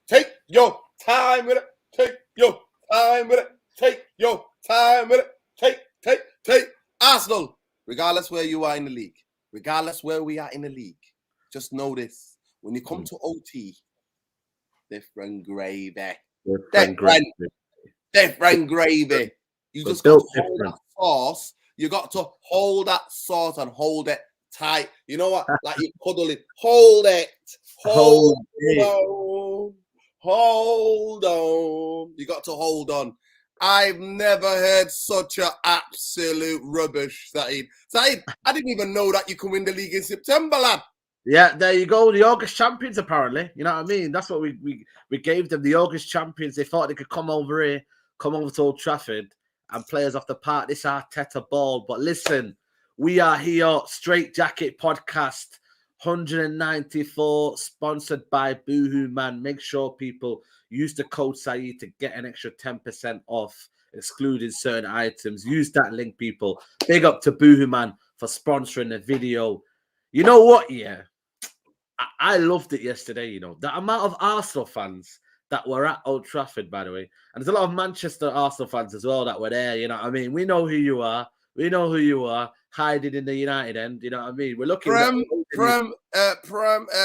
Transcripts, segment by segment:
Take your time with it. Take your time with it. Take your time with it. Take. Arsenal, regardless where you are in the league, regardless where we are in the league, just know this. When you come to OT, different gravy. Different gravy. You just got to hold that sauce. You got to hold that sauce and hold it tight. You know what? Like you cuddle it. Hold it. Hold on. You got to hold on. I've never heard such an absolute rubbish, Saeed. Saeed, I didn't even know that you can win the league in September, lad. Yeah, there you go. The August champions, apparently. You know what I mean? That's what we gave them, the August champions. They thought they could come over here, come over to Old Trafford and play us off the park. This Arteta ball. But listen, we are here, Straightjacket Podcast, 194, sponsored by Boohoo Man. Make sure people use the code Saeed to get an extra 10% off, excluding certain items. Use that link, people. Big up to Boohoo Man for sponsoring the video. You know what, yeah? I loved it yesterday, you know. The amount of Arsenal fans that were at Old Trafford, by the way. And there's a lot of Manchester Arsenal fans as well that were there, you know what I mean? We know who you are. We know who you are. Hiding in the United end, you know what I mean? We're looking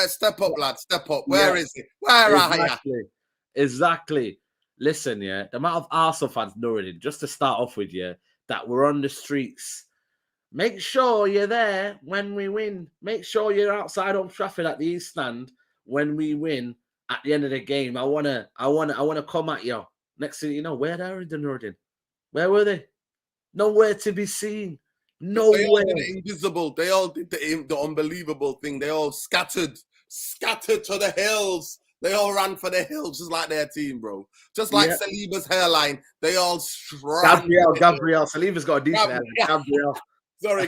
step up, lad. Step up. Where is it? Where are you? Exactly. Listen, yeah, the amount of Arsenal fans, Nuruddin, just to start off with, yeah, that were on the streets. Make sure you're there when we win. Make sure you're outside Old Trafford at the East Stand when we win at the end of the game. I wanna come at you. Next thing you know, where are they, Nuruddin? Where were they? Nowhere to be seen. Nowhere. They all did the invisible. They all did the unbelievable thing. They all scattered to the hills. They all ran for the hills just like their team, bro. Just like Saliba's hairline. They all Gabriel. Saliba's got a decent hairline. Gabriel. Sorry,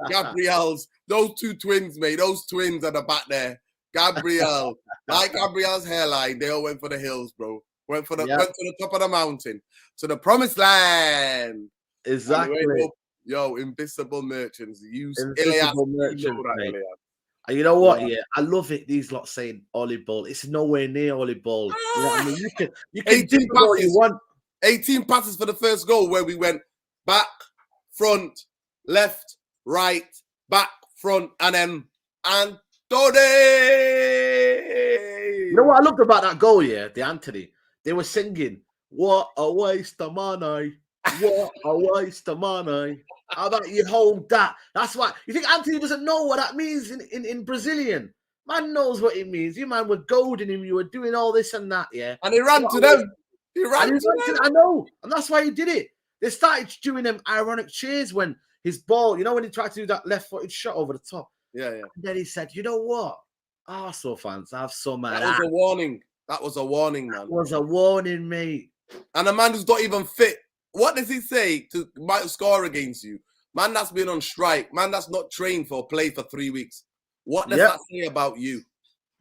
Gabriel's. Those two twins, mate. Those twins at the back there. Gabriel. Like Gabriel's hairline, they all went for the hills, bro. Went to the top of the mountain. To the promised land. Exactly. Yo, invisible merchants. Invisible merchants, mate. And you know what? Yeah, I love it. These lot saying Ollie Ball. It's nowhere near Ollie Ball. You know what I mean? You can 18 passes. You want. 18 passes for the first goal where we went back, front, left, right, back, front, and then Anthony. You know what I loved about that goal? Yeah, the Anthony. They were singing, "What a waste of money! What a waste of money!" How about you hold that? That's why you think Anthony doesn't know what that means in Brazilian. Man knows what it means. You man were goading him. You were doing all this and that, yeah. And he ran to them. He ran to them. I know, and that's why he did it. They started doing them ironic cheers when his ball, you know, when he tried to do that left-footed shot over the top. Yeah. And then he said, "You know what? Arsenal fans have some of that." That was a warning. That was a warning, man. That was a warning, mate. And a man who's not even fit. What does he say might score against you? Man that's been on strike. Man that's not trained for play for 3 weeks. What does that say about you?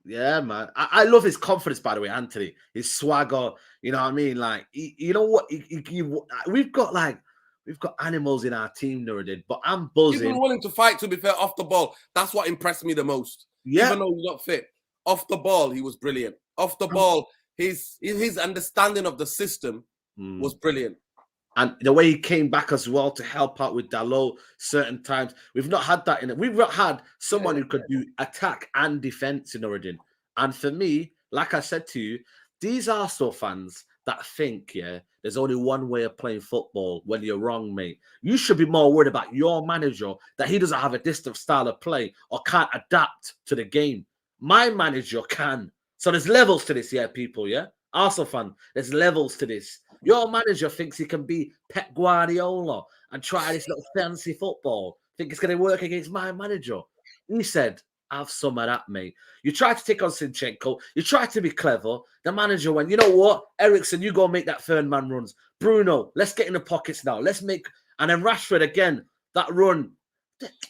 Yeah, man. I love his confidence, by the way, Anthony. His swagger. You know what I mean? Like, you know what? We've got animals in our team, Nuruddin, but I'm buzzing. He's been willing to fight, to be fair, off the ball. That's what impressed me the most. Yeah. Even though he's not fit. Off the ball, he was brilliant. Off the ball, his understanding of the system was brilliant. And the way he came back as well to help out with Dalot certain times. We've not had that in it. We've not had someone who could do attack and defense in Origin. And for me, like I said to you, these Arsenal fans that think, there's only one way of playing football when you're wrong, mate. You should be more worried about your manager, that he doesn't have a distinct style of play or can't adapt to the game. My manager can. So there's levels to this, people, Arsenal fan, there's levels to this. Your manager thinks he can be Pep Guardiola and try this little fancy football. Think it's going to work against my manager. He said, have some of that, mate. You try to take on Zinchenko. You try to be clever. The manager went, you know what? Eriksen, you go make that third man runs. Bruno, let's get in the pockets now. Let's make... And then Rashford again, that run.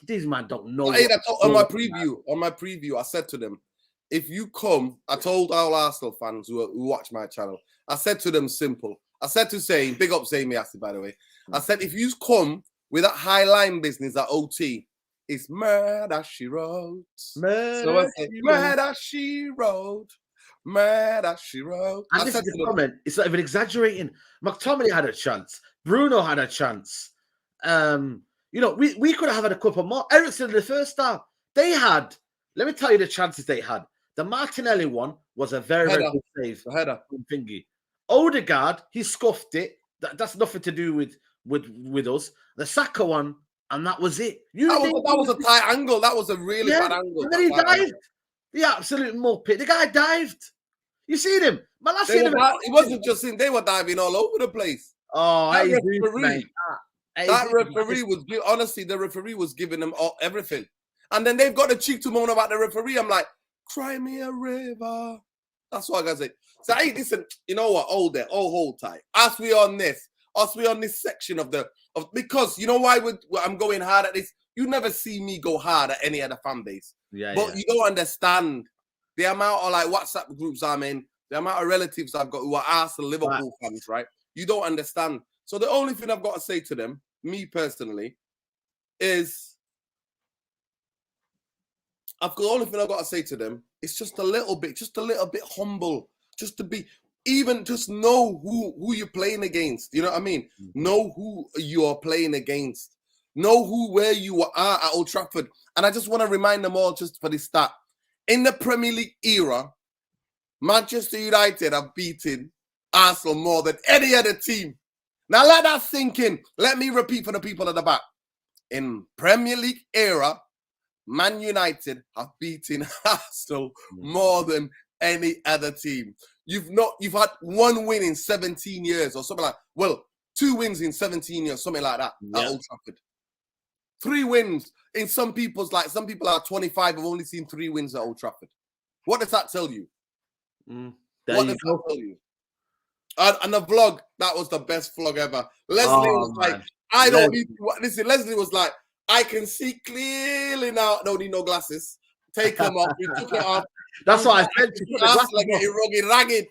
These man don't know. On my preview, I said to them, if you come, I told all Arsenal fans who watch my channel, I said to them simple. I said to Zayn, big up Zayn Miasi, by the way. I said, if you come with that high line business at OT, It's Murder, She Wrote. So I Murder, say, She Wrote. Murder, She Wrote. Murder, She Wrote. And this is the comment. It's not even exaggerating. McTominay had a chance. Bruno had a chance. You know, we could have had a couple more. Eriksen in the first half. They had, let me tell you the chances they had. The Martinelli one was a very, very good save. The header. Thingy. Odegaard, he scuffed it. That's nothing to do with us. The Saka one, and that was it. That was a tight angle. That was a really bad angle. And then he dived. The absolute muppet. The guy dived. You seen him? Man, I seen him. It wasn't just him. They were diving all over the place. Oh, that referee was honestly, the referee was giving them everything. And then they've got the cheek to moan about the referee. I'm like, cry me a river. That's what I gotta say. So hey, listen, you know what? Hold tight. As we on this section of because you know why I'm going hard at this. You never see me go hard at any other fan base. But you don't understand the amount of like WhatsApp groups I'm in, the amount of relatives I've got who are Arsenal, Liverpool fans, right? You don't understand. So the only thing I've got to say to them, me personally, is the only thing I've got to say to them is just a little bit humble, just to be, even just know who you're playing against. You know what I mean? Mm-hmm. Know who you are playing against. Know where you are at Old Trafford. And I just want to remind them all, just for this stat. In the Premier League era, Manchester United have beaten Arsenal more than any other team. Now let that sink in. Let me repeat for the people at the back. In Premier League era, Man United have beaten Arsenal more than any other team. You've had one win in 17 years or something like that. Well, 2 wins in 17 years, something like that at Old Trafford. 3 wins in some people are 25 have only seen 3 wins at Old Trafford. What does that tell you? What does that tell you? And the vlog, that was the best vlog ever. Leslie was like, I don't need to listen. Leslie was like, I can see clearly now. Don't need no glasses. Take them off. We took it off. That's what I said. She took the ragged.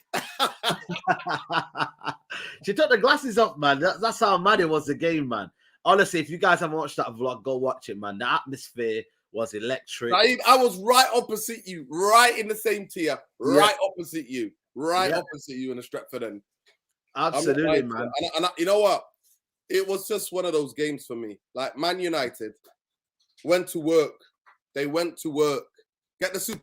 She took the glasses off, man. That's how mad it was, the game, man. Honestly, if you guys haven't watched that vlog, go watch it, man. The atmosphere was electric. I was right opposite you, right in the same tier, right opposite you in the Stretford end. Absolutely, man. And you know what? It was just one of those games for me. Like Man United went to work. They went to work. Get the super.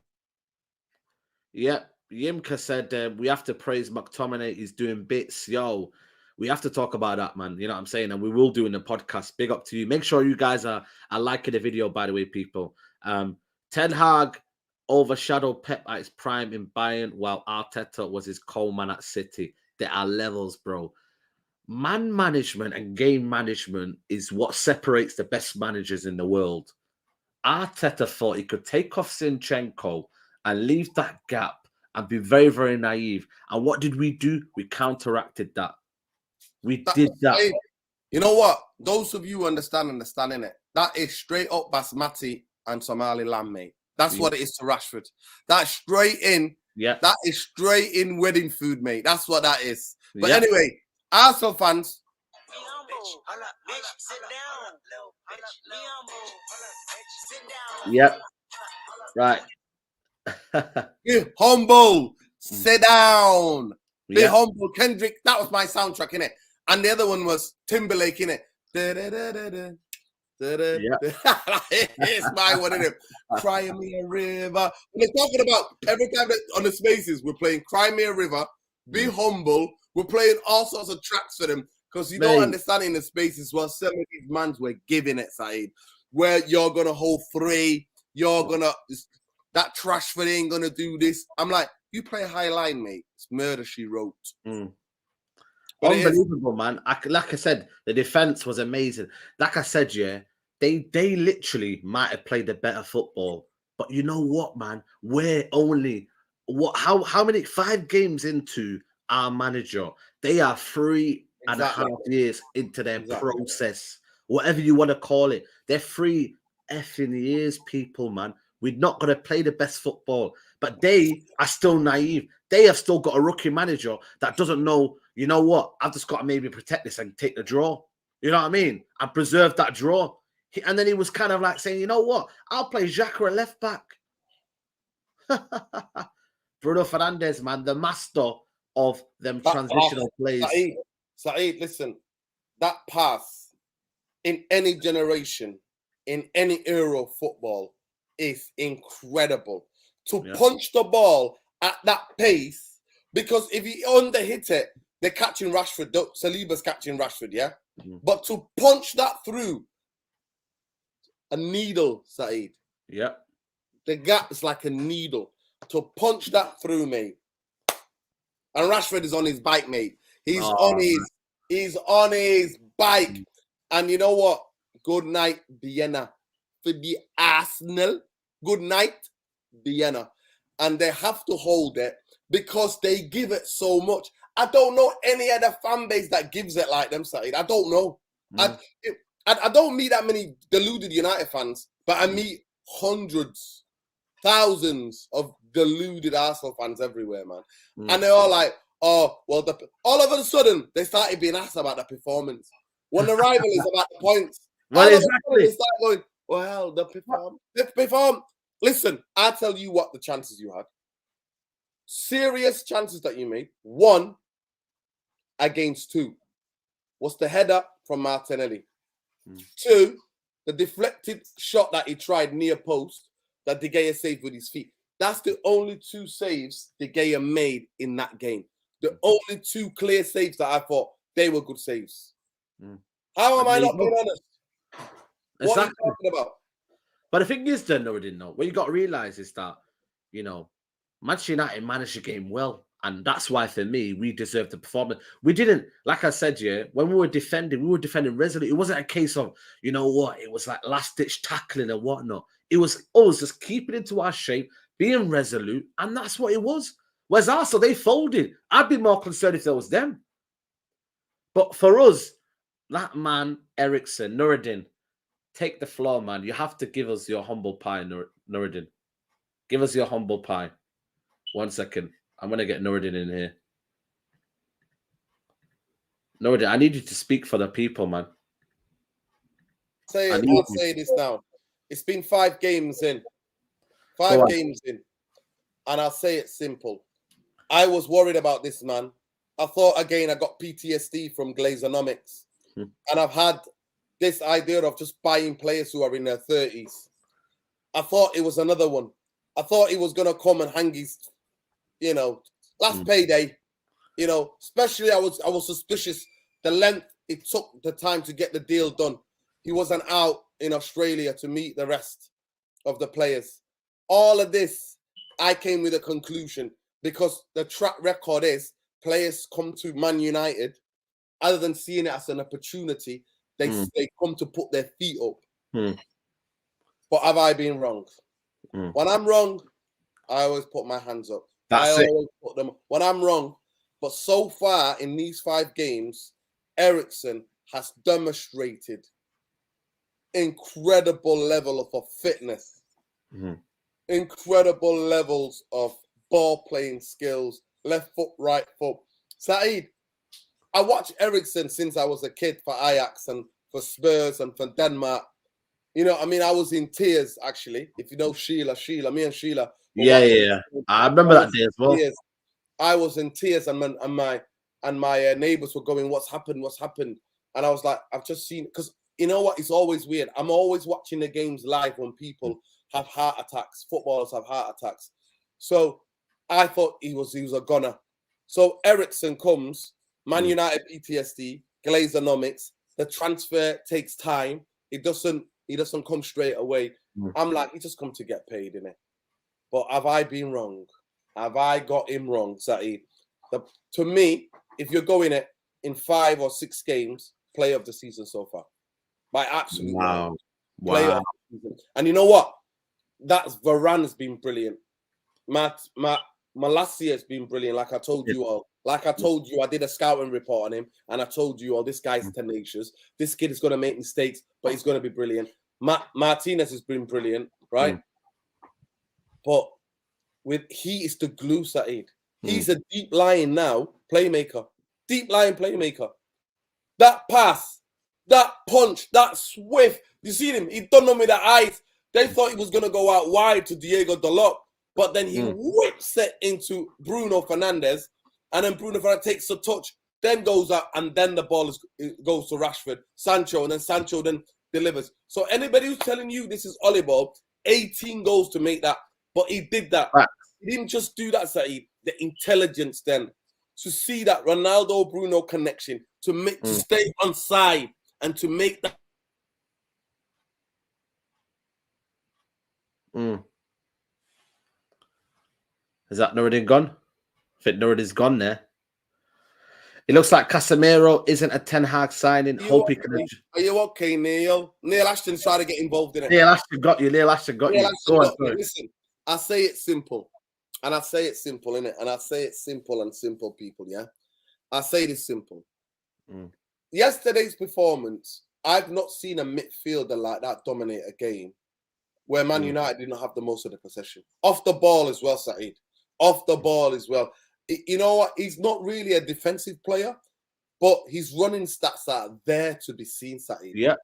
Yeah, Yimka said we have to praise McTominay. He's doing bits. Yo, we have to talk about that, man. You know what I'm saying? And we will do in the podcast. Big up to you. Make sure you guys are liking the video, by the way, people. Ten Hag overshadowed Pep at his prime in Bayern, while Arteta was his co-man at City. There are levels, bro. Man management and game management is what separates the best managers in the world. Arteta thought he could take off Zinchenko and leave that gap and be very, very naive. And what did we do? We counteracted that. We did that. You know what? Those of you who understand it. That is straight up basmati and Somali lamb, mate. That's what it is to Rashford. That's straight in. Yeah. That is straight in wedding food, mate. That's what that is. But anyway, Arsenal fans. Yep. Right. Be humble. Sit down. Be humble. Kendrick, that was my soundtrack, innit? And the other one was Timberlake, innit? It's my one, innit? Cry Me a River. We're talking about every time that on the spaces, we're playing Cry Me a River, Be Humble. We're playing all sorts of tracks for them because you don't understand in the spaces what some of these mans were giving it, Saeed, where you're going to hold 3, you're going to, that Trashford ain't going to do this. I'm like, you play a high line, mate. It's Murder, She Wrote. Unbelievable, man. Like I said, the defense was amazing. Like I said, they literally might have played a better football. But you know what, man? We're only how many 5 games into our manager? They are 3.5 years into their process. Whatever you want to call it. They're 3 effing years, people, man. We're not going to play the best football. But they are still naive. They have still got a rookie manager that doesn't know, you know what? I've just got to maybe protect this and take the draw. You know what I mean? And preserve that draw. And then he was kind of like saying, you know what? I'll play Xhaka at left back. Bruno Fernandes, man, the master of them transitional plays. Saeed, listen, that pass in any generation, in any era of football is incredible. To punch the ball at that pace, because if he underhit it, they're catching Rashford. Saliba's catching Rashford, yeah? But to punch that through a needle, Saeed. Yeah. The gap is like a needle. To punch that through, mate. And Rashford is on his bike, mate. He's on his bike. And you know what? Good night, Vienna. For the Arsenal. Good night, Vienna. And they have to hold it because they give it so much. I don't know any other fan base that gives it like them, Saeed. I don't know. I don't meet that many deluded United fans, but I meet hundreds, thousands of deluded Arsenal fans everywhere, man. And they're all like, oh, well, all of a sudden, they started being asked about the performance. When the rival is about the points, well, exactly. They start going, well, the perform. Listen, I'll tell you what the chances you had. Serious chances that you made. 1 against 2 was the header from Martinelli. 2, the deflected shot that he tried near post that De Gea saved with his feet. That's the only 2 saves De Gea made in that game. The only 2 clear saves that I thought they were good saves. How am I not being honest? Exactly. What are you talking about? But the thing is, then, what you got to realize is that, Manchester United managed the game well. And that's why, for me, we deserved the performance. We didn't, like I said, when we were defending resolute. It wasn't a case of, it was like last-ditch tackling and whatnot. It was always just keeping it to our shape, being resolute, and that's what it was. Whereas Arsenal, they folded. I'd be more concerned if there was them. But for us, that man, Eriksen, Nuruddin, take the floor, man. You have to give us your humble pie, Nuruddin. Give us your humble pie. 1 second. I'm going to get Nuruddin in here. Nuruddin, I need you to speak for the people, man. I'll say this now. It's been 5 games in. 5 games in. And I'll say it simple. I was worried about this, man. I thought, again, I got PTSD from Glazeronomics. And I've had this idea of just buying players who are in their 30s. I thought it was another one. I thought he was going to come and hang his, last payday. Especially I was suspicious the length it took the time to get the deal done. He wasn't out in Australia to meet the rest of the players. All of this, I came with a conclusion because the track record is players come to Man United, other than seeing it as an opportunity, they come to put their feet up. But have I been wrong? When I'm wrong, I always put my hands up. Always put them when I'm wrong. But so far in these 5 games, Eriksen has demonstrated incredible level of fitness, incredible levels of ball playing skills, left foot, right foot. Saeed, I watched Eriksen since I was a kid for Ajax and for Spurs and for Denmark. I was in tears, actually. If you know Sheila, me and Sheila. Yeah. I remember that day as well. I was in tears and my neighbors were going, what's happened? And I was like, I've just seen, because you know what? It's always weird. I'm always watching the games live when people have heart attacks. Footballers have heart attacks. So I thought he was a gunner. So Eriksen comes, Man United PTSD, Glazeronomics. The transfer takes time. He doesn't come straight away. I'm like, he just come to get paid, innit? But have I been wrong? Have I got him wrong, Saeed? To me, if you're going it in 5 or 6 games, player of the season so far. By absolute player of the season. And you know what? That's Varane's been brilliant. Malacia has been brilliant, like I told you all. Like I told you, I did a scouting report on him, and I told you all, this guy's tenacious. This kid is going to make mistakes, but he's going to be brilliant. Martinez has been brilliant, right? But he is the glue, Saeed. He's a deep-lying now playmaker. Deep-lying playmaker. That pass That punch, that swift. You see him? He done them with the eyes. They thought he was going to go out wide to Diego Dalot, but then he whips it into Bruno Fernandes, and then Bruno Fernandes takes a touch, then goes out, and then the ball goes to Rashford, Sancho, and then Sancho then delivers. So anybody who's telling you this is Ollie 18 goals to make that, but he did that. Right. He didn't just do that, Saeed. The intelligence then to see that Ronaldo-Bruno connection, to make to stay on side and to make that. Is that Nuruddin gone? I think Nuruddin's gone there. It looks like Casemiro isn't a Ten Hag signing. Hope he can. Are you okay, Neil? Neil Ashton's trying to get involved in it. Neil Ashton got you. Neil Ashton got you. Go on. Listen, I say it simple. And I say it simple, innit? And I say it simple and simple, people, yeah? I say this simple. Yesterday's performance, I've not seen a midfielder like that dominate a game where Man United didn't have the most of the possession. Off the ball as well, Saeed. Off the ball as well. You know what? He's not really a defensive player, but his running stats are there to be seen, Saeed. Yeah.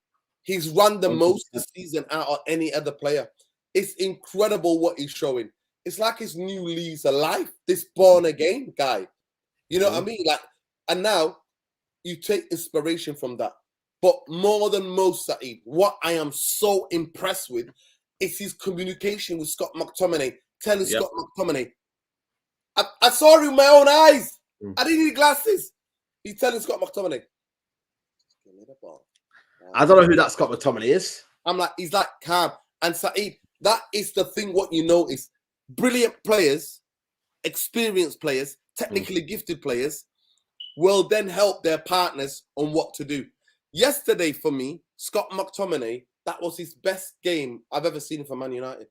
He's run the most this season out of any other player. It's incredible what he's showing. It's like his new lease of life, this born again guy. You know what I mean? Like, and now you take inspiration from that. But more than most, Saeed, what I am so impressed with is his communication with Scott McTominay, telling Scott McTominay, I saw it with my own eyes. I didn't need glasses. He's telling Scott McTominay, give me the ball. I don't know who that Scott McTominay is. I'm like, he's like calm. And Saeed, that is the thing, what you notice. Brilliant players, experienced players, technically gifted players will then help their partners on what to do. Yesterday, for me, Scott McTominay, that was his best game I've ever seen for Man United.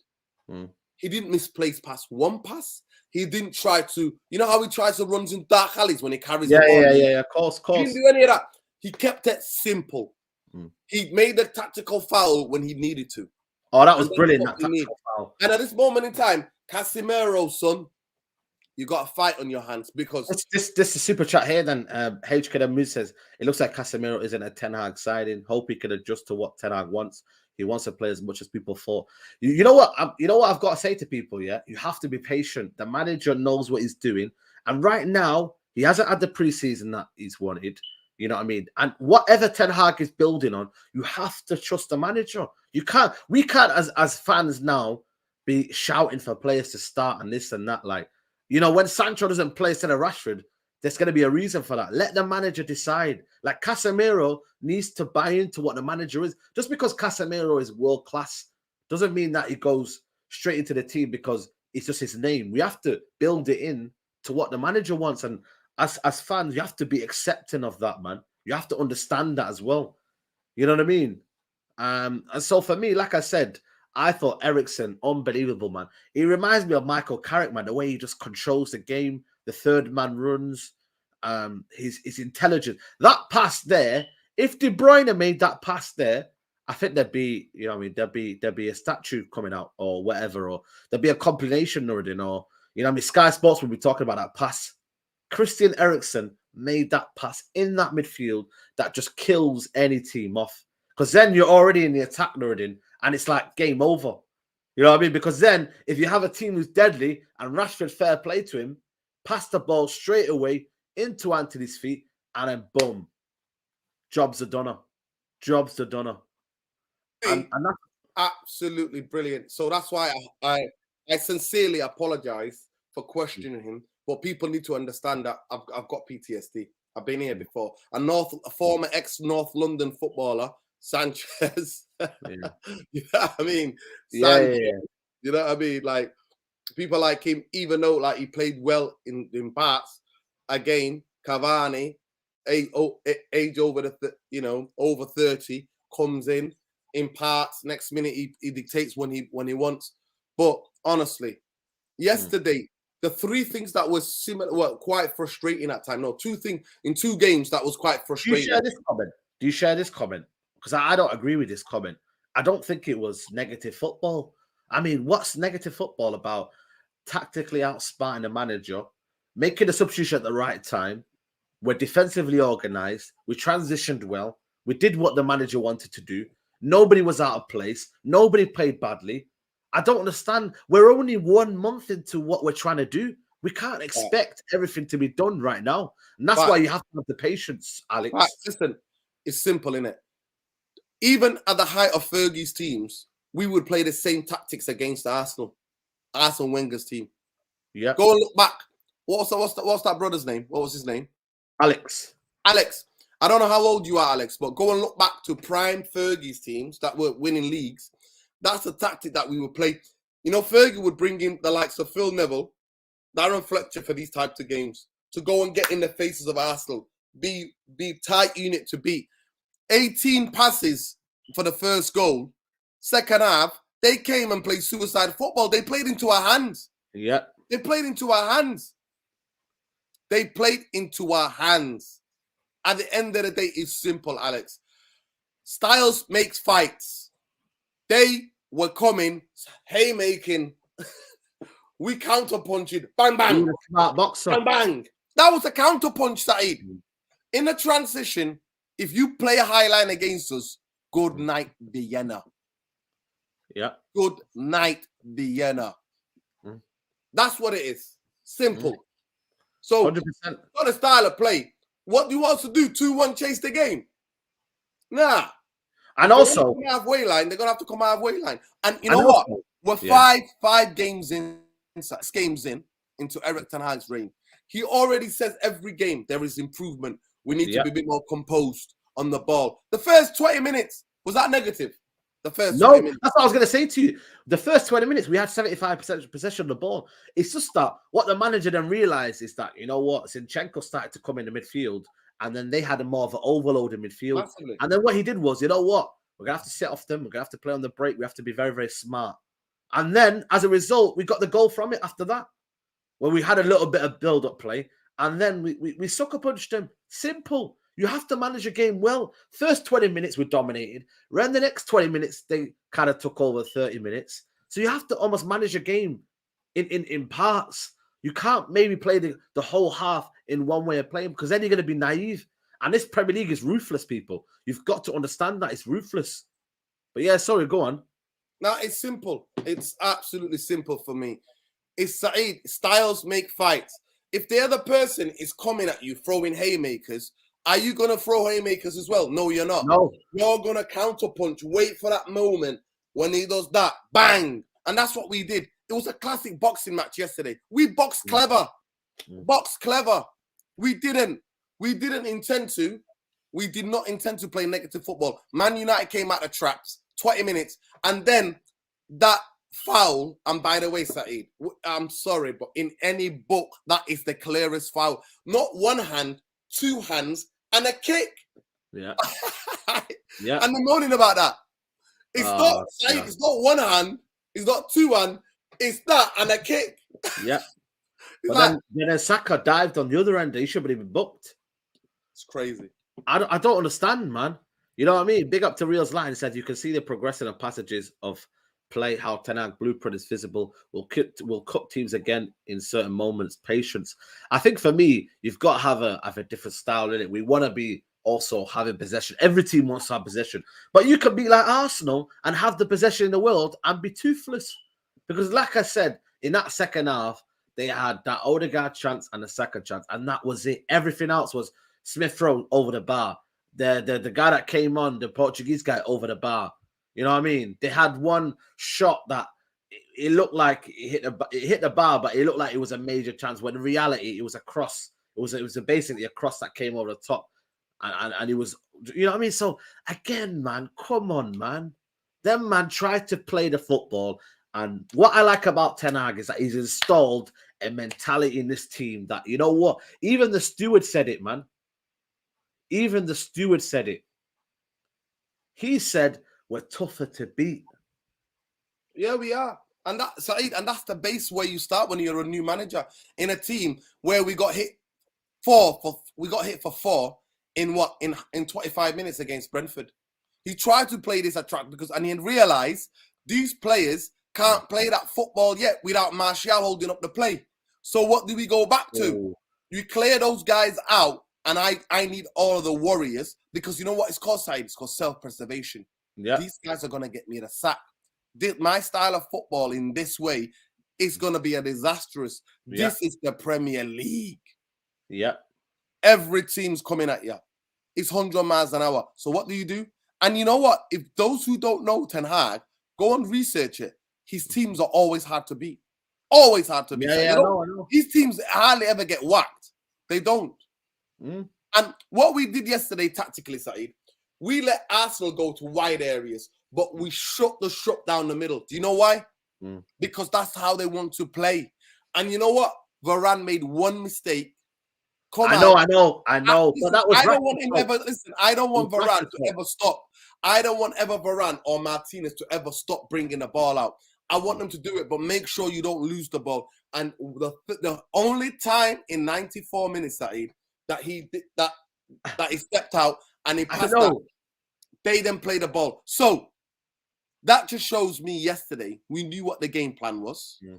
He didn't misplace past one pass. He didn't try to, you know how he tries to run in dark alleys when he carries the ball? Yeah, of course. He didn't do any of that. He kept it simple. He made the tactical foul when he needed to. Oh, that was brilliant, that tactical foul. And at this moment in time, Casemiro, son, you got a fight on your hands because this is super chat here. Then HK says it looks like Casemiro isn't a Ten Hag siding. Hope he can adjust to what Ten Hag wants. He wants to play as much as people thought. You know what? I've got to say to people. Yeah, you have to be patient. The manager knows what he's doing, and right now he hasn't had the preseason that he's wanted. You know what I mean? And whatever Ten Hag is building on, you have to trust the manager. You can't. We can't, as fans now, be shouting for players to start and this and that. Like, you know, when Sancho doesn't play instead of Rashford, there's going to be a reason for that. Let the manager decide. Like, Casemiro needs to buy into what the manager is. Just because Casemiro is world class doesn't mean that he goes straight into the team because it's just his name. We have to build it in to what the manager wants. And as fans, you have to be accepting of that, man. You have to understand that as well. You know what I mean? And so for me, like I said, I thought Eriksen, unbelievable, man. He reminds me of Michael Carrick, man, the way he just controls the game, the third man runs, his intelligence. That pass there, if De Bruyne made that pass there, I think there'd be, you know what I mean, there'd be a statue coming out or whatever, or there'd be a compilation or, you know what I mean, Sky Sports will be talking about that pass. Christian Eriksen made that pass in that midfield that just kills any team off. Because then you're already in the attack, Nuruddin, and it's like game over. You know what I mean? Because then if you have a team who's deadly and Rashford, fair play to him, pass the ball straight away into Anthony's feet, and then boom, jobs are done. Jobs are done. And that's absolutely brilliant. So that's why I sincerely apologize for questioning him. But people need to understand that I've got PTSD. I've been here before. A former ex-North London footballer, Sanchez. You know what I mean? Sanchez, you know what I mean? Like, people like him, even though like he played well in parts, again, Cavani, age over over 30, comes in parts. Next minute he dictates when he wants. But honestly, yesterday, the three things that was similar were quite frustrating at time. No, two things in two games that was quite frustrating. Do you share this comment? Because I don't agree with this comment. I don't think it was negative football. I mean, what's negative football about? Tactically outsmarting the manager, making a substitution at the right time. We're defensively organized. We transitioned well. We did what the manager wanted to do. Nobody was out of place. Nobody played badly. I don't understand. We're only 1 month into what we're trying to do. We can't expect everything to be done right now. And that's why you have to have the patience, Alex. Listen, it's simple, innit? Even at the height of Fergie's teams, we would play the same tactics against Arsenal Wenger's team. Yeah. Go and look back. What's that brother's name? What was his name? Alex. I don't know how old you are, Alex, but go and look back to prime Fergie's teams that were winning leagues. That's the tactic that we would play. You know, Fergie would bring in the likes of Phil Neville, Darren Fletcher for these types of games to go and get in the faces of Arsenal, be tight unit to beat. 18 passes for the first goal. Second half, they came and played suicide football. They played into our hands. Yeah. They played into our hands. At the end of the day, it's simple, Alex. Styles makes fights. They were coming, haymaking. We counter-punching. Bang, bang. Smart boxer. Bang, bang. That was a counter-punch, Saeed. In the transition, if you play a high line against us, good night, Vienna. Yeah. Good night, Vienna. That's what it is. Simple. So, 100%. not a style of play. What do you want us to do? 2-1 chase the game? Nah. And also, halfway line, they're gonna have to come halfway line. And you know what? We're five games in, 6 games into Erik ten Hag's reign. He already says every game there is improvement. We need to be a bit more composed on the ball. The first 20 minutes, was that negative? The first 20 minutes. That's what I was going to say to you. The first 20 minutes, we had 75% possession of the ball. It's just that what the manager then realized is that, you know what, Zinchenko started to come in the midfield, and then they had a more of an overload in midfield. Massively. And then what he did was, you know what, we're going to have to set off them. We're going to have to play on the break. We have to be very, very smart. And then, as a result, we got the goal from it after that, where we had a little bit of build-up play, and then we sucker punched them. Simple. You have to manage a game well. First 20 minutes, we dominated. Around the next 20 minutes, they kind of took over 30 minutes. So you have to almost manage a game in parts. You can't maybe play the whole half in one way of playing, because then you're going to be naive. And this Premier League is ruthless, people. You've got to understand that it's ruthless. But yeah, sorry, go on. Now, it's simple. It's absolutely simple for me. It's Saeed. Styles make fights. If the other person is coming at you, throwing haymakers, are you going to throw haymakers as well? No, you're not. No. You're going to counterpunch. Wait for that moment when he does that. Bang. And that's what we did. It was a classic boxing match yesterday. We boxed clever. Boxed clever. We didn't intend to. We did not intend to play negative football. Man United came out of traps, 20 minutes. And then that foul, and by the way, Saeed, I'm sorry, but in any book, that is the clearest foul. Not one hand, 2 hands, and a kick. Yeah. And the moaning about that. It's not Saeed, it's not 1 hand, it's not 2 hands, it's that and a kick. Yeah. But then Saka dived on the other end. He should have been booked. It's crazy. I don't understand, man. You know what I mean? Big up to Real's line. Said you can see the progression of passages of play, how Ten Hag blueprint is visible. We'll cut teams again in certain moments. Patience. I think for me, you've got to have a different style in it. We want to be also having possession. Every team wants to have possession. But you can be like Arsenal and have the possession in the world and be toothless. Because like I said, in that second half, they had that Odegaard chance and the second chance, and that was it. Everything else was Smith Rowe over the bar. The guy that came on, the Portuguese guy, over the bar. You know what I mean? They had one shot that it looked like it hit the bar, but it looked like it was a major chance. When in reality, it was a cross. It was basically a cross that came over the top, and it was, you know what I mean? So again, man, come on, man. Them man tried to play the football. And what I like about Ten Hag is that he's installed a mentality in this team that, you know what? Even the steward said it, man. Even the steward said it. He said, we're tougher to beat. Yeah, we are. And that's the base where you start when you're a new manager in a team where we got hit for 4 in 25 minutes against Brentford. He tried to play this attract and he realized these players can't play that football yet without Martial holding up the play. So what do we go back to? You clear those guys out And I need all of the warriors because you know what it's called, Said? It's called self-preservation. Yeah. These guys are going to get me the sack. My style of football in this way is going to be a disastrous. Yeah. This is the Premier League. Yeah. Every team's coming at you. It's 100 miles an hour. So what do? And you know what? If those who don't know Ten Hag, go and research it. His teams are always hard to beat. Always hard to beat. Yeah, I know. These teams hardly ever get whacked. They don't. Mm. And what we did yesterday tactically, Saeed, we let Arsenal go to wide areas, but we shut down the middle. Do you know why? Mm. Because that's how they want to play. And you know what? Varane made one mistake. I know. But that was I don't want him ever. Listen, I don't want Varane to ever stop. I don't want ever Varane or Martinez to ever stop bringing the ball out. I want them to do it, but make sure you don't lose the ball. And the only time in 94 minutes, Saeed, that he did that he stepped out and he passed out, they then play the ball. So that just shows me yesterday we knew what the game plan was. Yeah.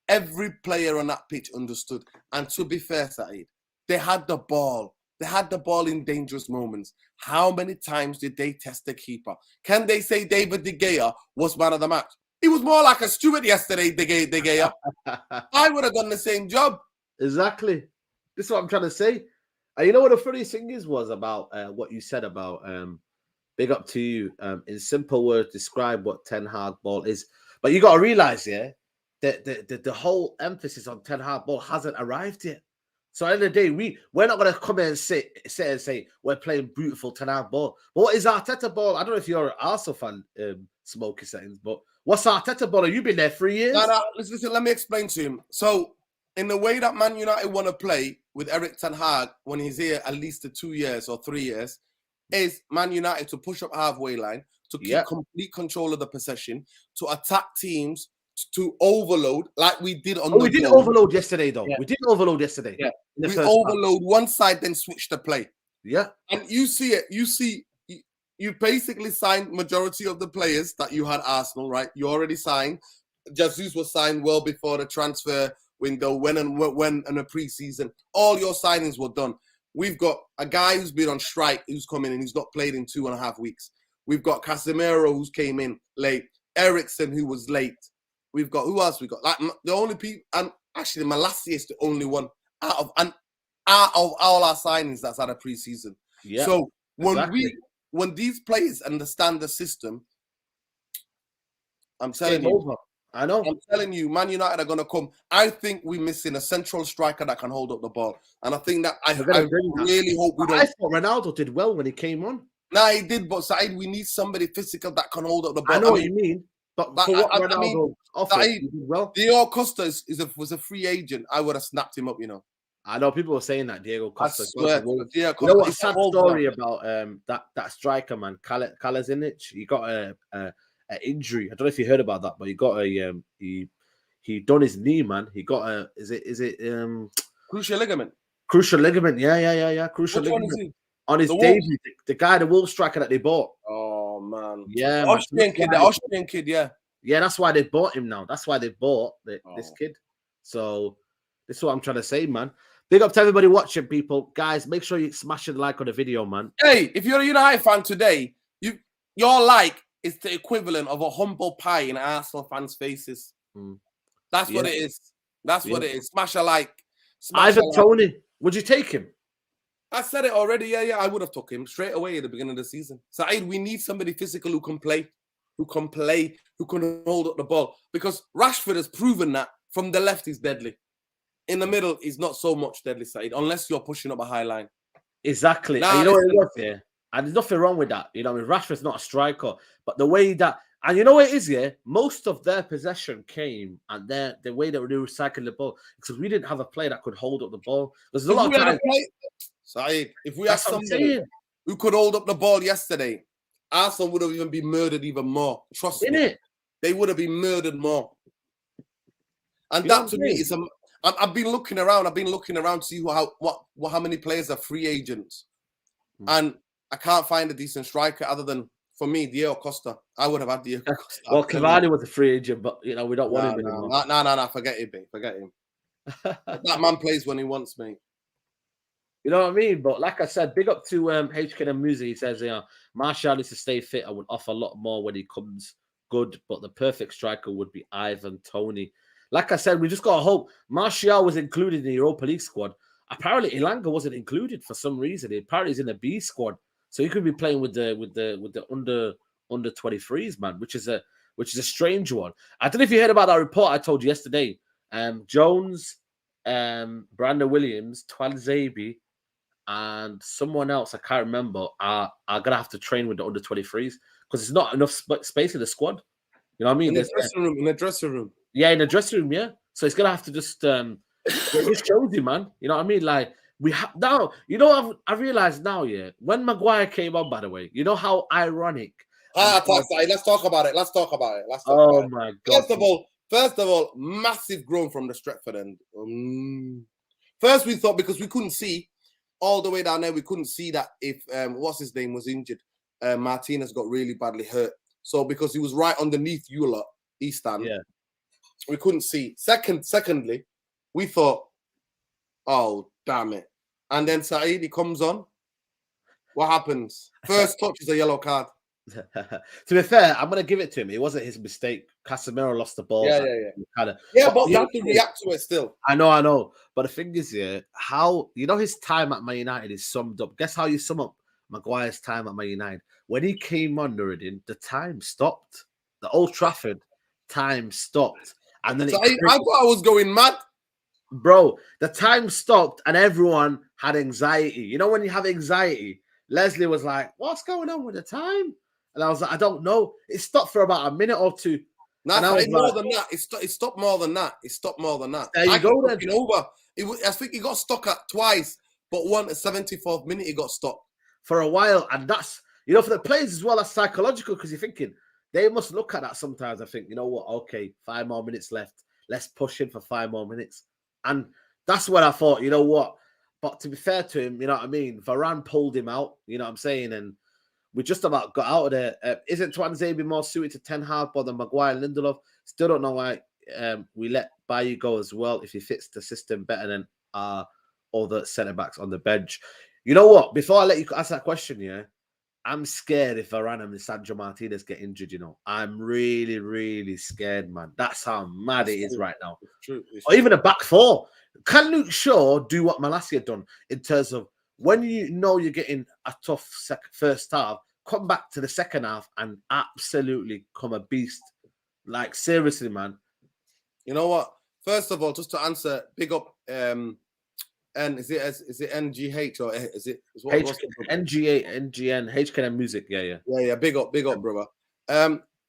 Every player on that pitch understood. And to be fair, Saeed, they had the ball. They had the ball in dangerous moments. How many times did they test the keeper? Can they say David De Gea was man of the match? He was more like a steward yesterday, De Gea. I would have done the same job. Exactly. This is what I'm trying to say. And you know what the funny thing was about what you said about big up to you. In simple words, describe what Ten Hag ball is. But you got to realize, that the whole emphasis on Ten Hag ball hasn't arrived yet. So at the end of the day, we're not going to come in and sit and say we're playing beautiful Ten Hag ball. But what is Arteta ball? I don't know if you're an Arsenal fan, Smoky Settings, but what's Arteta ball? Have you been there 3 years? No, listen, let me explain to him. So in the way that Man United want to play with Erik ten Hag when he's here at least 2 years or 3 years, is Man United to push up halfway line, to keep complete control of the possession, to attack teams, to overload like we did on we did overload yesterday, though. Yeah. We did overload yesterday. Yeah. We overload one side, then switch the play. Yeah. And you see it. You basically signed majority of the players that you had Arsenal, right? You already signed. Jesus was signed well before the transfer window, when in a preseason. All your signings were done. We've got a guy who's been on strike, who's come in and who's not played in 2.5 weeks. We've got Casemiro, who's came in late. Eriksen, who was late. We've got, who else we got? Like the only people, and actually Malacia is the only one out of all our signings that's had a preseason. Yeah. So when these players understand the system, I'm telling you, I know. I'm telling you, Man United are going to come. I think we're missing a central striker that can hold up the ball. And I think that I really hope we don't. I thought Ronaldo did well when he came on. Nah, he did, but Saeed, we need somebody physical that can hold up the ball. I know what you mean. But for what Ronaldo offered, Saeed, he did well. Diego Costa was a free agent. I would have snapped him up, I know people were saying that Diego Costa. I swear, Diego Costa. You know what? Sad story about that striker, man, Kalazinic. He got an injury. I don't know if you heard about that, but he got he done his knee, man. He got a is it crucial ligament? Crucial ligament. Yeah. Crucial ligament. On his debut, the guy, the Wolves striker that they bought. Oh man, yeah, the Austrian kid, yeah. That's why they bought him now. That's why they bought this kid. So this is what I'm trying to say, man. Big up to everybody watching, people. Guys, make sure you smash the like on the video, man. Hey, if you're a United fan today, your like is the equivalent of a humble pie in Arsenal fans' faces. That's what it is. That's what it is. Smash a like. Ivan Toney, would you take him? I said it already. Yeah. I would have took him straight away at the beginning of the season. Saeed, we need somebody physical who can play, who can hold up the ball. Because Rashford has proven that from the left he's deadly. In the middle, he's not so much deadly, Saeed, unless you're pushing up a high line. Exactly. Now, and you know what it was here? And there's nothing wrong with that. Rashford's not a striker. But the way that, and you know what it is, most of their possession came and the way that they were recycling the ball, because we didn't have a player that could hold up the ball. There's a lot of times. Saeed, if we had somebody who could hold up the ball yesterday, Arsenal would have even been murdered even more. Trust me. They would have been murdered more. And that to me is I've been looking around to see how many players are free agents. And I can't find a decent striker other than, for me, Diego Costa. I would have had Diego Costa. Well, Cavani was a free agent, but we don't want him anymore. No. Forget him, mate. Forget him. That man plays when he wants, mate. You know what I mean? But like I said, big up to HK and Music. He says, Martial needs to stay fit. I would offer a lot more when he comes good, but the perfect striker would be Ivan Toney. Like I said, we just got to hope. Martial was included in the Europa League squad. Apparently, Ilanga wasn't included for some reason. Apparently, he's in the B squad, so he could be playing with the under 23s, man, which is a strange one. I don't know if you heard about that report I told you yesterday. Jones, Brandon Williams, Twanzebe, and someone else I can't remember are gonna have to train with the under 23s because there's not enough space in the squad. You know what I mean? In the dressing room. Yeah, in the dressing room, yeah. So he's gonna have to just it just shows you, man. You know what I mean? Like we have now, you know, I realized now, yeah, when Maguire came on, by the way, you know how ironic. Let's talk about it. Oh my god. First of all, massive groan from the Stretford end. First we thought because we couldn't see all the way down there, we couldn't see that if what's his name was injured. Martinez got really badly hurt. So because he was right underneath you lot, Easton, yeah, we couldn't see. Secondly, we thought, oh damn it. And then Saeed, he comes on. What happens? First touch is a yellow card. To be fair, I'm gonna give it to him. It wasn't his mistake. Casemiro lost the ball. Yeah. But you have to react to it still. I know. But the thing is, yeah, how his time at Man United is summed up. Guess how you sum up Maguire's time at Man United? When he came on, Nuruddin, the time stopped. The Old Trafford time stopped, and then I thought I was going mad. Bro, the time stopped, and everyone had anxiety. You know when you have anxiety, Leslie was like, "What's going on with the time?" And I was like, I don't know. It stopped for about a minute or two. No, it's more than that. It stopped more than that. There you go then. Over. I think he got stuck at twice, but one at 74th minute he got stopped. For a while. And that's, for the players as well, that's psychological because you're thinking, they must look at that sometimes and think, you know what, okay, 5 more minutes left. Let's push him for 5 more minutes. And that's what I thought, you know what. But to be fair to him, you know what I mean? Varane pulled him out, you know what I'm saying? And we just about got out of there. Isn't Twanzebe more suited to Ten Hag than Maguire and Lindelof? Still don't know why we let Bailly go as well if he fits the system better than our other centre-backs on the bench. You know what? Before I let you ask that question, yeah, I'm scared if Varane and Sandro Martinez get injured, I'm really, really scared, man. That's how mad it is right now. It's true. Or even a back four. Can Luke Shaw do what Malacia done in terms of when you know you're getting a tough first half, come back to the second half and absolutely come a beast? Like, seriously, man. You know what? First of all, just to answer, big up, is it NGH or is it NGN, HK and Music? Yeah. Big up, brother.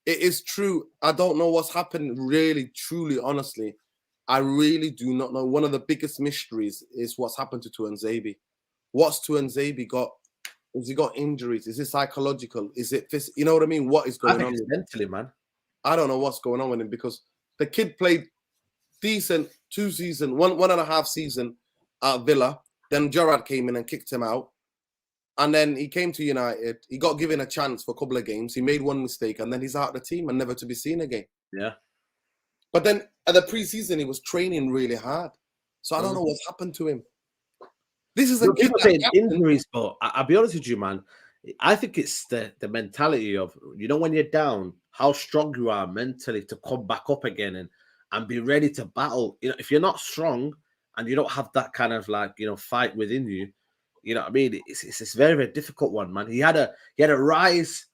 It is true. I don't know what's happened. Really, truly, honestly, I really do not know. One of the biggest mysteries is what's happened to Twanzebe. What's Twanzebe got? Has he got injuries? Is it psychological? Is it physical? You know what I mean? What is going on? Mentally, man. I don't know what's going on with him because the kid played decent 2 seasons, one and a half season at Villa. Then Gerrard came in and kicked him out. And then he came to United. He got given a chance for a couple of games. He made one mistake and then he's out of the team and never to be seen again. Yeah. But then at the preseason, he was training really hard. So I don't know what's happened to him. This is a kid saying injuries, but I'll be honest with you, man. I think it's the mentality of, when you're down, how strong you are mentally to come back up again and be ready to battle. If you're not strong and you don't have that kind of fight within you, you know what I mean? It's a very, very difficult one, man. He had a rise,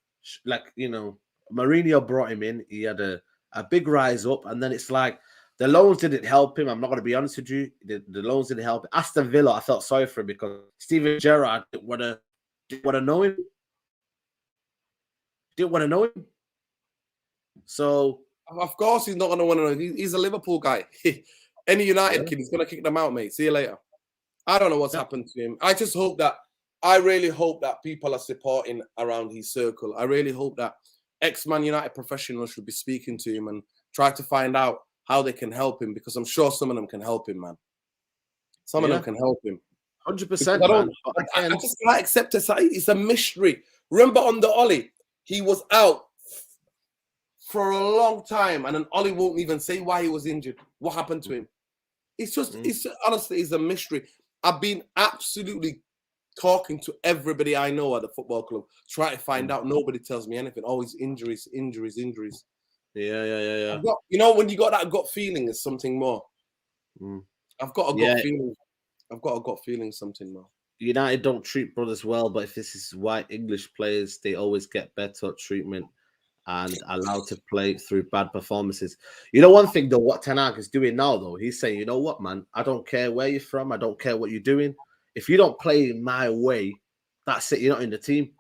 Mourinho brought him in. He had a big rise up, and then it's like the loans didn't help him. I'm not going to be honest with you. The loans didn't help him. Aston Villa, I felt sorry for him because Steven Gerrard didn't want to know him. Didn't want to know him. So of course he's not going to want to know. He's a Liverpool guy. Any United kid, he's going to kick them out, mate. See you later. I don't know what's happened to him. I really hope that people are supporting around his circle. I really hope that ex-Man United professionals should be speaking to him and try to find out how they can help him, because I'm sure some of them can help him, man. Some of them can help him. 100%. I just can't accept it. It's a mystery. Remember on the Ollie, he was out for a long time, and then Ollie won't even say why he was injured. What happened to him? It's just, honestly, it's a mystery. I've been absolutely talking to everybody I know at the football club, trying to find out. Nobody tells me anything. Always injuries. Yeah. I've got, you know, when you got that gut feeling, there's something more. I've got a gut feeling. I've got a gut feeling something more. United don't treat brothers well, but if this is white English players, they always get better treatment and allowed to play through bad performances. You know, one thing though, what Ten Hag is doing now, though, he's saying, you know what, man, I don't care where you're from, I don't care what you're doing. If you don't play my way, that's it. You're not in the team.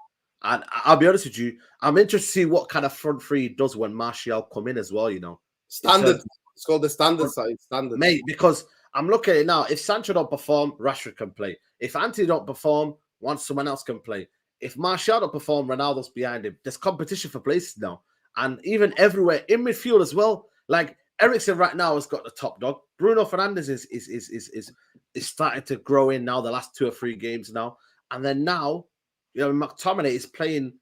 And I'll be honest with you, I'm interested to see what kind of front three he does when Martial come in as well. You know, standard. It's called the standard side. Standard, mate. Because I'm looking at it now. If Sancho don't perform, Rashford can play. If Antony don't perform, someone else can play. If Martial don't perform, Ronaldo's behind him. There's competition for places now, and even everywhere in midfield as well. Like Eriksen right now has got the top dog. Bruno Fernandes is starting to grow in now. The last 2 or 3 games now, and then now, you know, McTominay is playing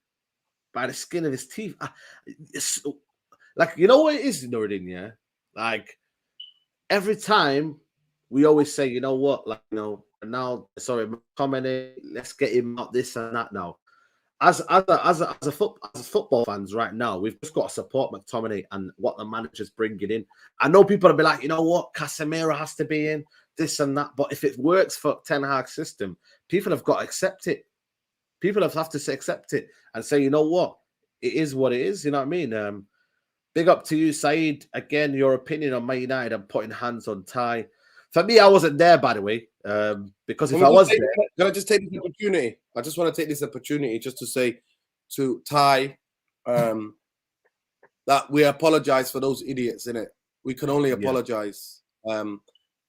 by the skin of his teeth. It's, like, you know what it is, Nuruddin, yeah? Like, every time we always say, you know what, like, you know, now, sorry, McTominay, let's get him out this and that now. As football fans right now, we've just got to support McTominay and what the manager's bringing in. I know people will be like, you know what, Casemiro has to be in, this and that. But if it works for Ten Hag's system, people have got to accept it. People have to accept it and say, you know what, it is what it is. You know what I mean? Big up to you, Saeed. Again, your opinion on Man United and putting hands on Ty. For me, I wasn't there, by the way, because if I was there... Can I just take this opportunity? I just want to take this opportunity just to say to Ty that we apologize for those idiots, innit? We can only apologize.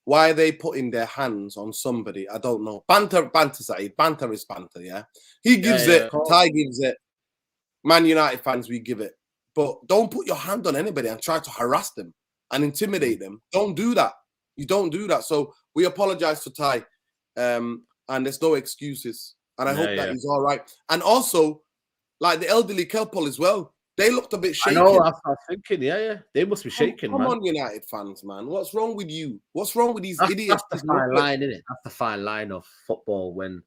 Why are they putting their hands on somebody? I don't know. Banter, Saeed. Banter is banter, yeah? He gives it. Ty gives it. Man United fans, we give it. But don't put your hand on anybody and try to harass them and intimidate them. Don't do that. You don't do that. So we apologize to Ty. And there's no excuses. And I hope that he's all right. And also, like the elderly couple as well, they looked a bit shaky. I know, I was thinking, they must be shaking, man. Come on, United fans, man. What's wrong with you? What's wrong with these idiots? That's the fine line, isn't it? That's the fine line of football when,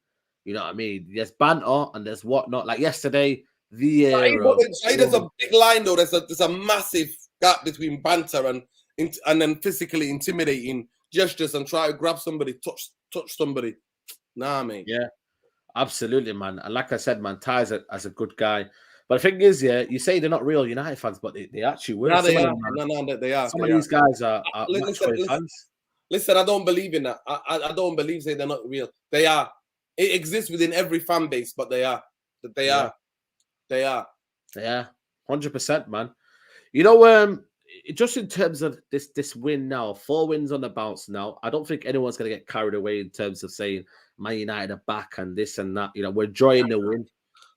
you know what I mean? There's banter and there's whatnot. Like yesterday, there's a big line, though. There's a massive gap between banter and then physically intimidating gestures and try to grab somebody, touch somebody. Nah, mate. Yeah, absolutely, man. And like I said, man, Ty's as a good guy. But the thing is, you say they're not real United fans, but they actually were. No, they are. No, they are. Some of these guys are fans. Listen, I don't believe in that. I don't believe they're not real. They are. It exists within every fan base, but they are. They are. 100%, man. You know, just in terms of this win now, 4 wins on the bounce now, I don't think anyone's going to get carried away in terms of saying Man United are back and this and that. You know, we're enjoying the win.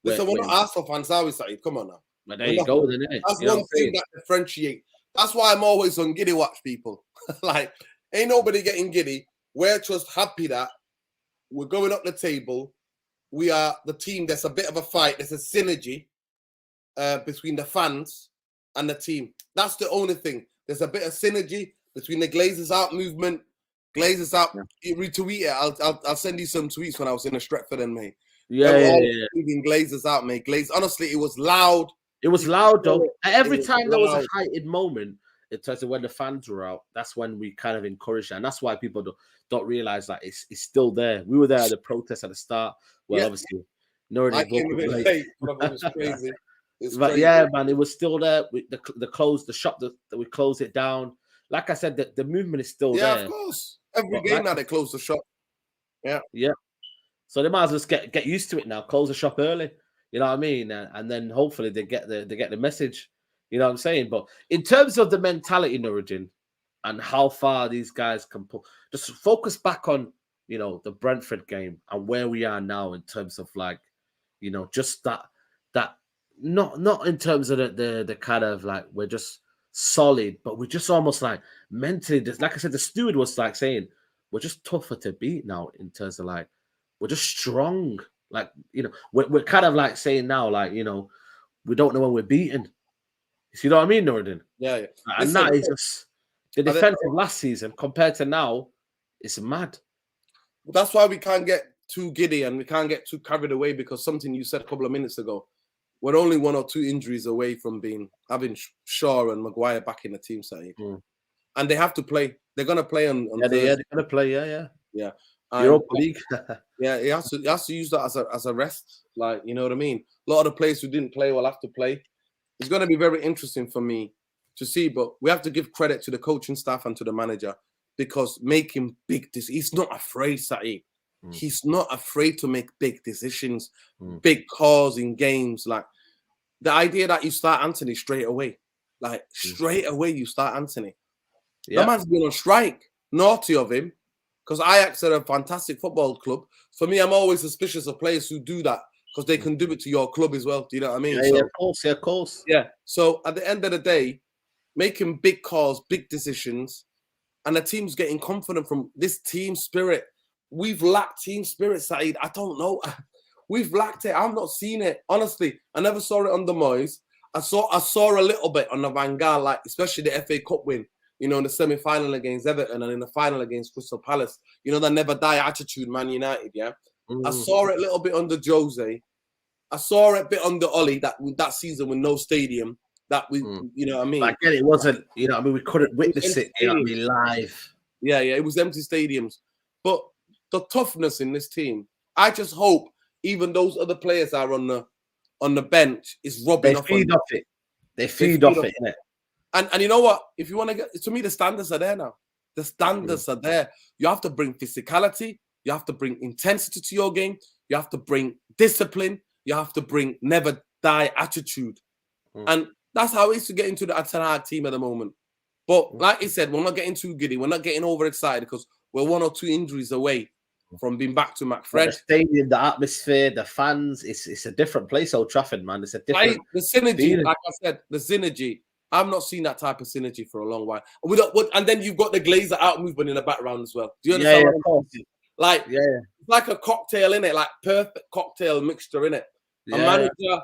Listen, we're not Arsenal fans, are we, Saeed? Come on now. But there you go, then, innit? That's one thing that differentiates. That's why I'm always on giddy watch, people. Like, ain't nobody getting giddy. We're just happy that we're going up the table. We are the team. There's a bit of a fight. There's a synergy between the fans and the team. That's the only thing. There's a bit of synergy between the Glazers out movement. Glazers out. You retweet it. I'll send you some tweets when I was in a Stretford and mate. Glazers out, mate. Honestly, it was loud. It was loud, though. Every time there was a heightened moment in terms of when the fans were out, that's when we kind of encouraged it. And that's why people don't realize that it's still there. We were there at the protest at the start. Well, obviously, I came a bit late, but it was crazy. But crazy. Yeah, man, it was still there. The shop that we closed it down. Like I said, the movement is still there. Yeah, of course. Every game now they close the shop. Yeah. So they might as well get used to it now. Close the shop early. You know what I mean? And then hopefully they get the message. You know what I'm saying? But in terms of the mentality, Nuruddin, and how far these guys can pull, just focus back on, you know, the Brentford game and where we are now in terms of, like, you know, just that not in terms of the kind of like we're just solid, but we're just almost like mentally, just like I said, the steward was like saying we're just tougher to beat now in terms of like we're just strong. Like, you know, we're kind of like saying now, like, you know, we don't know when we're beaten. You know what I mean, Nuruddin? Yeah. And that is just the defense of last season compared to now. It's mad. that's why we can't get too giddy and we can't get too carried away, because something you said a couple of minutes ago, we're only 1 or 2 injuries away from having Shaw and Maguire back in the team side. And they have to play. They're going to play on Thursday. They're going to play, Yeah. Europa League. Yeah, he has to use that as a rest. Like, you know what I mean? A lot of the players who didn't play will have to play. It's going to be very interesting for me to see, but we have to give credit to the coaching staff and to the manager, because making big decisions, he's not afraid, Saeed. He's not afraid to make big decisions, big calls in games. Like the idea that you start Anthony straight away, like straight away you start Anthony. Yeah. The man's been on strike. Naughty of him, because Ajax are a fantastic football club. For me, I'm always suspicious of players who do that, because they can do it to your club as well. Do you know what I mean? Yeah, of course. Yeah. So at the end of the day, making big calls, big decisions, and the team's getting confident from this team spirit. We've lacked team spirit, Saeed. I don't know. We've lacked it. I've not seen it. Honestly, I never saw it on the Moyes. I saw a little bit on the Van Gaal, like especially the FA Cup win, you know, in the semi-final against Everton and in the final against Crystal Palace. You know, that never die attitude, Man United, yeah? I saw it a little bit under Jose. I saw it a bit under Oli that season with no stadium. That we, you know what I mean? But again, it wasn't, you know, I mean, we couldn't witness it, you know what I mean, live. Yeah, it was empty stadiums. But the toughness in this team, I just hope even those other players are on the bench is rubbing off. They feed off it, innit? And you know what? If you want to get, to me, the standards are there now. The standards are there. You have to bring physicality. You have to bring intensity to your game. You have to bring discipline. You have to bring never die attitude. And that's how it is to get into the HAG team at the moment. But like I said, we're not getting too giddy. We're not getting overexcited, because we're 1 or 2 injuries away from being back to McFred. The stadium, the atmosphere, the fans, it's a different place, Old Trafford, man. It's a different... The synergy, like I said, the synergy. I've not seen that type of synergy for a long while. And then you've got the Glazer out movement in the background as well. Do you understand what I'm saying? Like, it's like a cocktail, in it, like perfect cocktail mixture, in it. A manager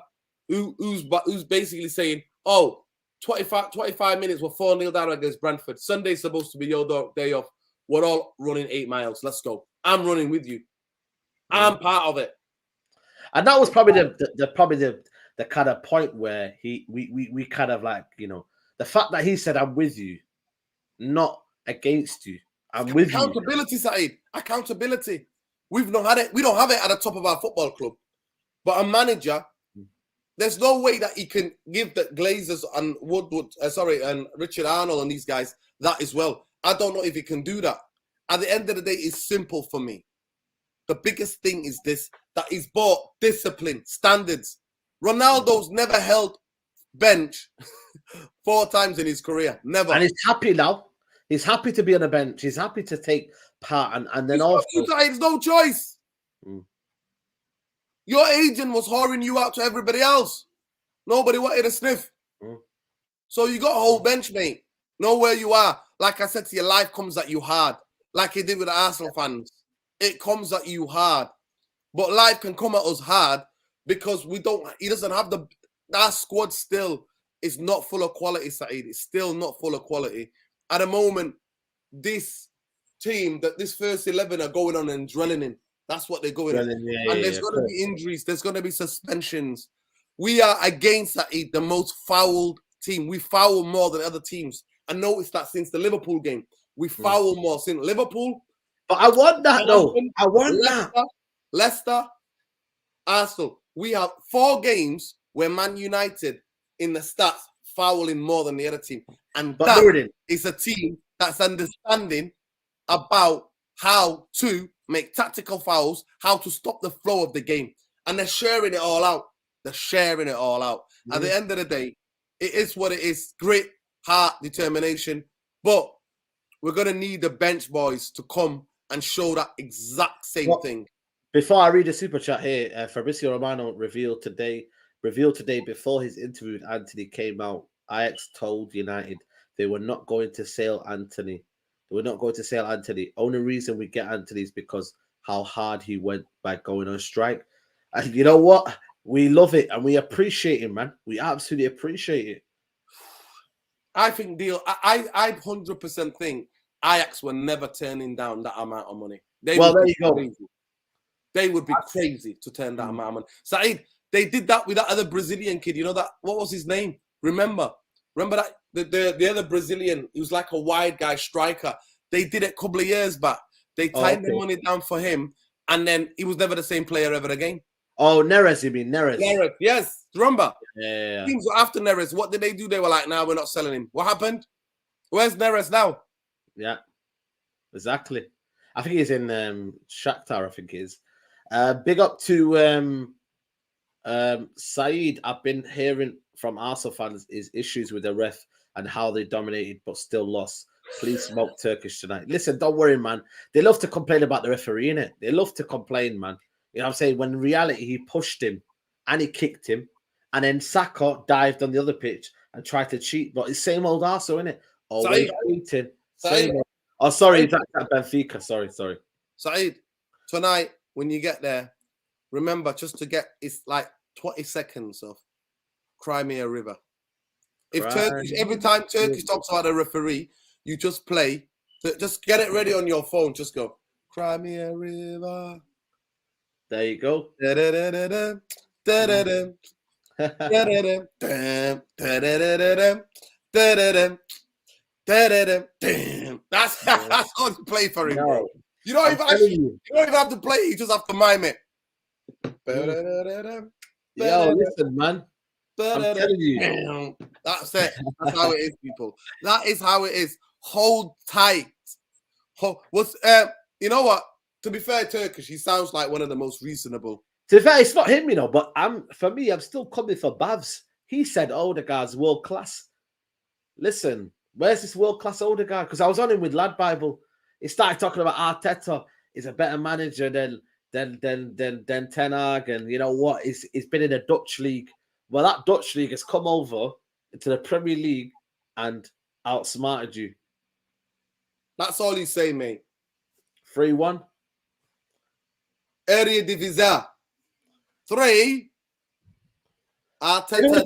who's basically saying, oh, 25 minutes, we're 4-0 down against Brentford. Sunday's supposed to be your day off. We're all running 8 miles. Let's go. I'm running with you. I'm part of it. And that was probably the kind of point where we kind of like, you know, the fact that he said, I'm with you, not against you. I'm with you. Accountability, Saeed. Accountability. We've not had it. We don't have it at the top of our football club. But a manager, there's no way that he can give the Glazers and and Richard Arnold and these guys that as well. I don't know if he can do that. At the end of the day, it's simple for me. The biggest thing is this, that he's bought discipline, standards. Ronaldo's never held bench 4 times in his career. Never. And he's happy now. He's happy to be on the bench. He's happy to take part. And then also... There's no choice. Your agent was whoring you out to everybody else. Nobody wanted a sniff. So you got a whole bench, mate. Know where you are. Like I said to you, life comes at you hard. Like he did with the Arsenal fans. It comes at you hard. But life can come at us hard because he doesn't have that squad still is not full of quality, Saeed. It's still not full of quality. At the moment, this team, this first 11 are going on and drilling in. That's what they're going on. And there's going to be injuries. There's going to be suspensions. We are against Saeed, the most fouled team. We foul more than other teams. I noticed that since the Liverpool game. We foul more since Liverpool. But I want that, though. I want that. Leicester, Arsenal. We have 4 games where Man United in the stats fouling more than the other team. And that is a team that's understanding about how to make tactical fouls, how to stop the flow of the game. And they're sharing it all out. At the end of the day, it is what it is. Grit, heart, determination. But we're going to need the bench boys to come and show that exact same thing. Before I read the super chat here, Fabrizio Romano revealed today before his interview with Anthony came out, Ajax told United they were not going to sell Anthony. Only reason we get Anthony is because how hard he went by going on strike. And you know what? We love it and we appreciate him, man. We absolutely appreciate it. I think I 100% think Ajax were never turning down that amount of money. They Well, would there be you go. crazy. They would be crazy to turn that amount of money. Saeed, they did that with that other Brazilian kid. You know that? What was his name? Remember that the other Brazilian? He was like a wide guy striker. They did it a couple of years back. They tied the money down for him, and then he was never the same player ever again. Oh, Neres, you mean Neres? Neres, yes. Remember? Yeah. Teams were after Neres. What did they do? They were like, "Nah, we're not selling him." What happened? Where's Neres now? Yeah, exactly. I think he's in Shakhtar. I think he is. Big up to Saeed. I've been hearing from Arsenal fans is issues with the ref and how they dominated but still lost. Please smoke Turkish tonight. Listen, don't worry, man. They love to complain about the referee, innit? They love to complain, man. You know what I'm saying? When in reality, he pushed him and he kicked him. And then Saka dived on the other pitch and tried to cheat. But it's same old Arsenal, innit? Always cheating. Same old. Oh, sorry, that's Benfica. Sorry. Saeed, tonight, when you get there, remember just to get, it's like 20 seconds of Crimea River. If Turkish, every time Turkish talks about a referee, you just play, just get it ready on your phone. Just go, Crimea River. There you go. That's how to play for him, bro. No. You don't even have to play, you just have to mime it. Yo, listen, man. I'm telling you. That's it. That's how it is, people. That is how it is. Hold tight. You know what? To be fair, Turkish, he sounds like one of the most reasonable. To be fair, it's not him, you know, but I'm still coming for Bavs. He said Odegaard's world class. Listen, where's this world class Odegaard? Because I was on him with Lad Bible. He started talking about Arteta is a better manager than Ten Hag, and you know what? He's been in a Dutch league. Well, that Dutch league has come over into the Premier League and outsmarted you. That's all he's saying, mate. 3-1. Area Divisa. 3. Arteta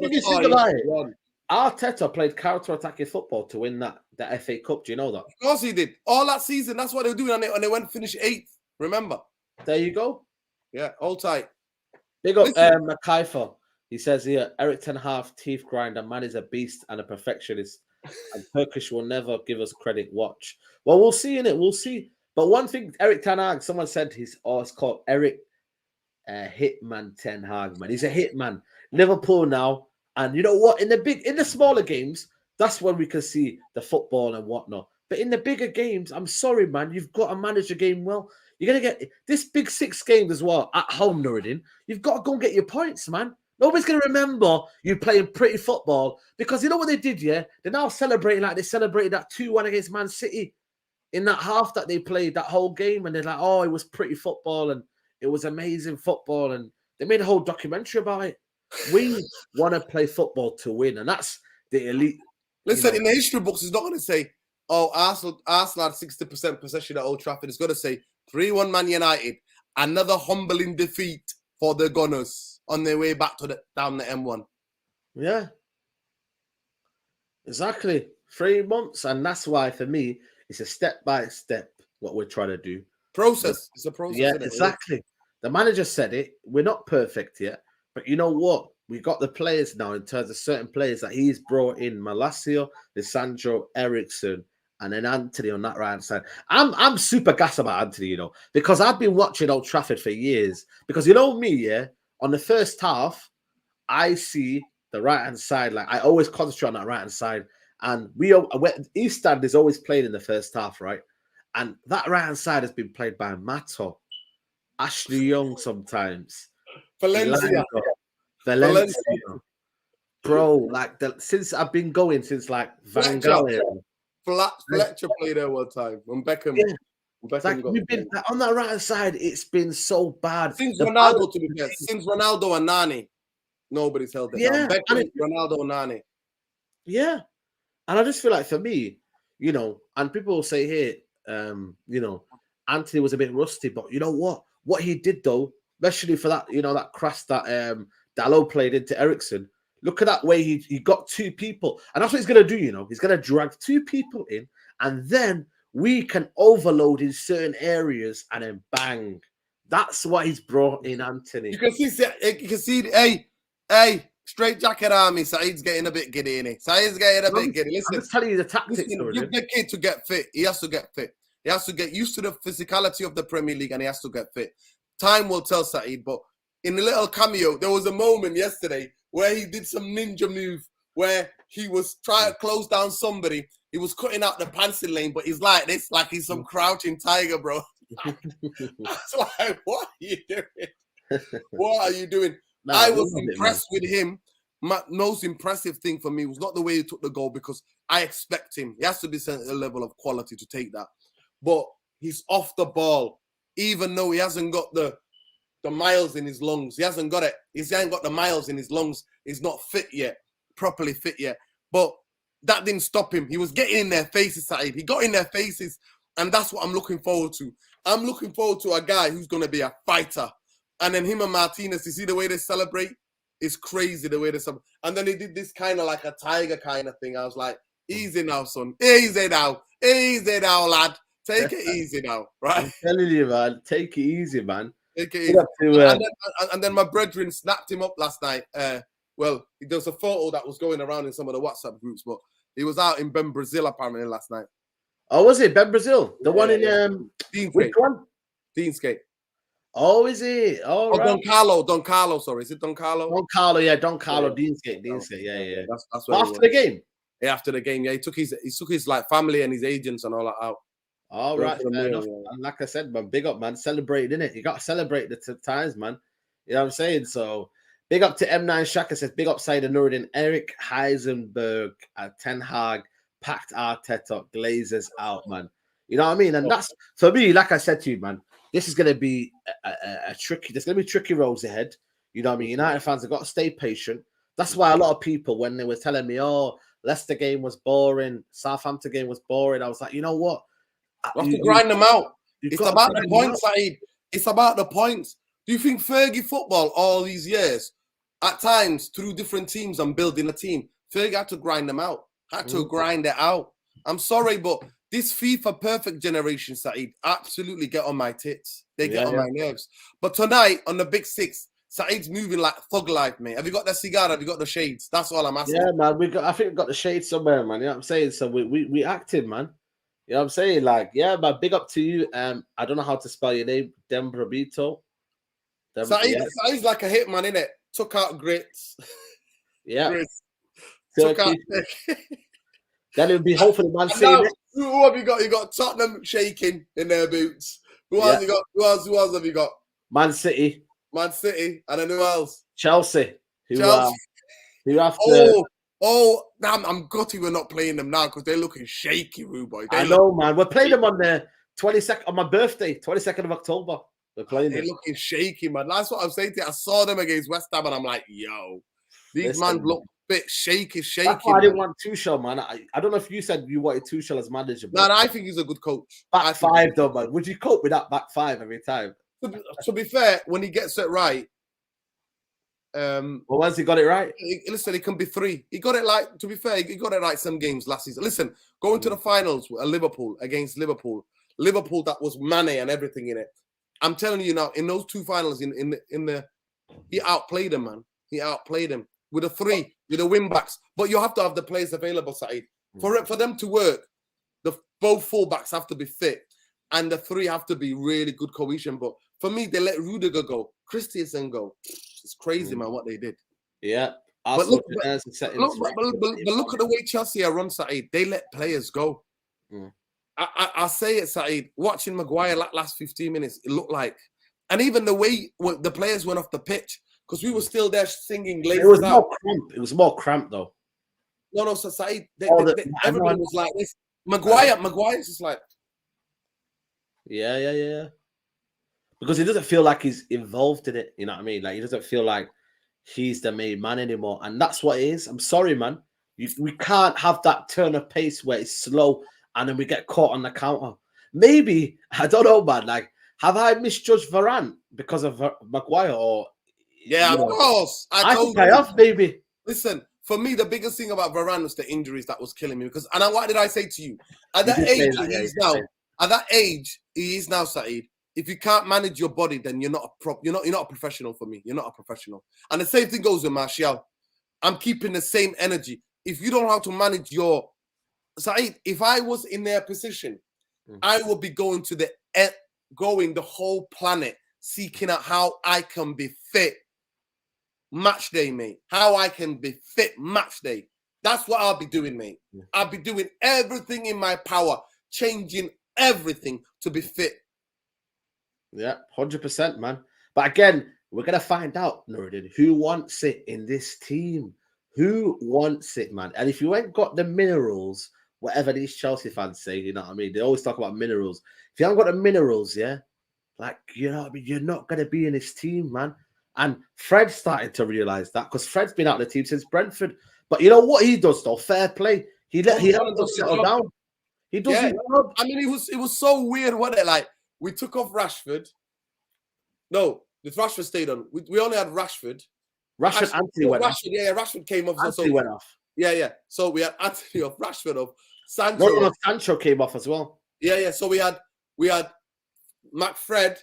played counter-attacking football to win that FA Cup. Do you know that? Of course he did. All that season, that's what they were doing, and they went finish 8th. Remember? There you go. Yeah, hold tight. Big up McKifer. He says here, Eric Ten Hag, teeth grinder, man is a beast and a perfectionist. And Turkish will never give us credit. Watch. Well, we'll see in it. We'll see. But one thing, Eric Ten Hag, someone said it's called Eric Hitman Ten Hag, man. He's a hitman. Liverpool now. And you know what? In the smaller games, that's when we can see the football and whatnot. But in the bigger games, I'm sorry, man. You've got to manage the game well. You're going to get this big 6 games as well at home, Nuruddin. You've got to go and get your points, man. Nobody's going to remember you playing pretty football because you know what they did, yeah? They're now celebrating like they celebrated that 2-1 against Man City in that half that they played that whole game. And they're like, oh, it was pretty football and it was amazing football. And they made a whole documentary about it. We want to play football to win. And that's the elite. Listen, in the history books, it's not going to say, oh, Arsenal had 60% possession at Old Trafford. It's going to say 3-1 Man United. Another humbling defeat for the Gunners on their way back to down the M1. Yeah. Exactly. 3 months. And that's why, for me, it's a step-by-step what we're trying to do. Process. It's a process. Yeah, exactly. The manager said it. We're not perfect yet. But you know what? We got the players now in terms of certain players that he's brought in. Malacio, Lisandro, Eriksen, and then Anthony on that right side. I'm super gassed about Anthony, you know, because I've been watching Old Trafford for years. Because you know me, yeah, on the first half, I see the right-hand side. Like, I always concentrate on that right-hand side. And East Stand is always playing in the first half, right? And that right-hand side has been played by Mato, Ashley Young sometimes. Valencia. Bro, like since I've been going since like Van Gaal. Fletcher played there one time when Beckham. Yeah. We've been on that right hand side. It's been so bad since Ronaldo. To be fair, since Ronaldo and Nani, nobody's held it down. Beckham, Ronaldo, and Nani. Yeah, and I just feel like for me, you know, and people will say here, you know, Anthony was a bit rusty, but you know what? What he did though, especially for that, you know, that crash that Dalot played into Eriksen. Look at that way he got 2 people. And that's what he's going to do, you know. He's going to drag 2 people in. And then we can overload in certain areas and then bang. That's what he's brought in, Anthony. You can see, hey, Straightjacket army. Saeed's getting a bit giddy, innit? Saeed's getting a bit giddy. Listen, I'm just telling you the tactics. Listen, give the kid to get fit. He has to get fit. He has to get used to the physicality of the Premier League, and he has to get fit. Time will tell Saeed, but in a little cameo, there was a moment yesterday where he did some ninja move where he was trying to close down somebody. He was cutting out the pencil lane, but he's like this, like he's some crouching tiger, bro. I was like, what are you doing? What are you doing? I was impressed with him. My most impressive thing for me was not the way he took the goal, because I expect him. He has to be sent at a level of quality to take that. But he's off the ball, even though he hasn't got the miles in his lungs. He hasn't got it. He hasn't got the miles in his lungs. He's not fit yet, properly fit yet. But that didn't stop him. He was getting in their faces, Saeed. He got in their faces, and that's what I'm looking forward to. I'm looking forward to a guy who's going to be a fighter. And then him and Martinez, you see the way they celebrate? It's crazy the way they celebrate. And then they did this kind of like a tiger kind of thing. I was like, easy now, son. Easy now. Easy now, lad. Take it easy now, right? I'm telling you, man. Take it easy, man. Take it easy. And then my brethren snapped him up last night. Well, there was a photo that was going around in some of the WhatsApp groups, but he was out in Ben Brazil apparently last night. Oh, was it Ben Brazil? The one in Deansgate. Which one? Deansgate. Oh, is it? Oh, right. Don Carlo. Sorry, is it Don Carlo? Don Carlo, yeah, Don Carlo. Deansgate. Yeah. That's after the game. Yeah, after the game, yeah, he took his like family and his agents and all that out. All right, fair enough. And like I said, man, big up, man. Celebrating, innit? You got to celebrate the times, man. You know what I'm saying? So, big up to M9 Shaka says, big up side of Nuruddin, Eric Heisenberg at Ten Hag, packed Arteta, Glazers out, man. You know what I mean? And that's, for me, like I said to you, man, this is going to be a tricky, there's going to be tricky roads ahead. You know what I mean? United fans have got to stay patient. That's why a lot of people, when they were telling me, oh, Leicester game was boring, Southampton game was boring, I was like, you know what? You have to grind them out. It's about the points, Saeed. It's about the points. Do you think Fergie football all these years, at times through different teams and building a team, Fergie had to grind them out, had to grind it out. I'm sorry, but this FIFA perfect generation, Saeed, absolutely get on my tits. They get on my nerves. But tonight on the Big Six, Saeed's moving like thug life, mate. Have you got the cigar? Have you got the shades? That's all I'm asking. Yeah, man. I think we've got the shades somewhere, man. You know what I'm saying? So we active, man. You know what I'm saying? Like, yeah, man, big up to you. I don't know how to spell your name. Dembrabito. Saeed's like a hitman, innit? Took out grits. Yeah. Grits. Took out. Then it'll be hopefully Man City. Who have you got? You got Tottenham shaking in their boots. Who else you got? Who else have you got? Man City. Man City. And then who else? Chelsea. Who have to... Oh, damn, I'm gutted we're not playing them now because they're looking shaky, Rude Boy. I know, man. We're playing them on the 22nd, on my birthday, 22nd of October. We're playing them. They're looking shaky, man. That's what I'm saying to you. I saw them against West Ham and I'm like, yo, these man look a bit shaky. That's why I didn't want Tuchel, man. I don't know if you said you wanted Tuchel as manager. No, I think he's a good coach. Back five, though, man. Would you cope with that back five every time? To be fair, when he gets it right, well, once he got it right, listen, it can be three. He got it like, to be fair, he got it right some games last season. Listen, going to the finals with Liverpool against Liverpool that was Mane and everything in it. I'm telling you now, in those two finals, he outplayed him, man. He outplayed him with a three, with the wing backs. But you have to have the players available, Saeed. For them to work, both fullbacks have to be fit, and the three have to be really good cohesion. But for me, they let Rudiger go, Christensen go. It's crazy, man, what they did. Yeah. But look at the way Chelsea are run, Saeed. They let players go. I say it, Saeed. Watching Maguire last 15 minutes, it looked like, and even the way the players went off the pitch, because we were still there singing Glazer. It was more cramped, though. No, so Saeed, everyone was like this. Maguire's just like, yeah. Because he doesn't feel like he's involved in it. You know what I mean? Like, he doesn't feel like he's the main man anymore. And that's what it is. I'm sorry, man. We can't have that turn of pace where it's slow and then we get caught on the counter. Maybe, I don't know, man. Like, have I misjudged Varane because of Maguire? Or yeah, of course. I think I have, maybe. Listen, for me, the biggest thing about Varane was the injuries that was killing me. Because, and what did I say to you? At that age, at that age, he is now, Saeed. If you can't manage your body, then you're not a professional for me. You're not a professional. And the same thing goes with Martial. I'm keeping the same energy. If you don't know how to manage your Saeed, if I was in their position, I would be going the whole planet, seeking out how I can be fit match day, mate. How I can be fit match day. That's what I'll be doing, mate. I'll be doing everything in my power, changing everything to be fit. Yeah, 100%, man. But again, we're going to find out, Nuruddin, who wants it in this team. Who wants it, man? And if you ain't got the minerals, whatever these Chelsea fans say, you know what I mean? They always talk about minerals. If you haven't got the minerals, yeah, like, you know what I mean? You're not going to be in this team, man. And Fred's starting to realize that because Fred's been out of the team since Brentford. But you know what he does, though? Fair play. He helped us settle down. He does his job. I mean, it was so weird, wasn't it? Like, we took off Rashford. No, the Rashford stayed on. We only had Rashford. Anthony went off. Rashford came off. Anthony went off. Yeah. So we had Anthony off, Rashford off, Sancho. No, Sancho came off as well. Yeah. So we had McFred,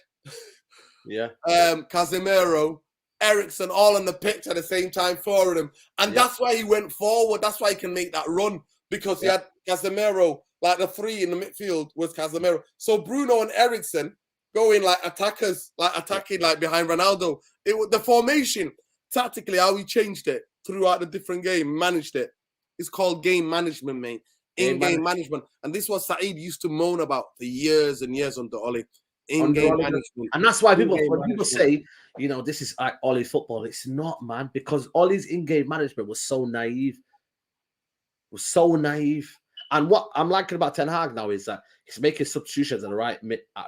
Casemiro, Eriksen, all on the pitch at the same time, four of them. And that's why he went forward. That's why he can make that run, because he had Casemiro, like the three in the midfield was Casemiro. So Bruno and Eriksen going like attackers, like attacking like behind Ronaldo. It was the formation, tactically, how we changed it throughout the different game, managed it. It's called game management, mate. In-game management. And this was Saeed used to moan about for years and years under Oli. In-game management. And that's why people say, you know, this is like Oli football. It's not, man, because Oli's in-game management was so naive. And what I'm liking about Ten Hag now is that he's making substitutions at the right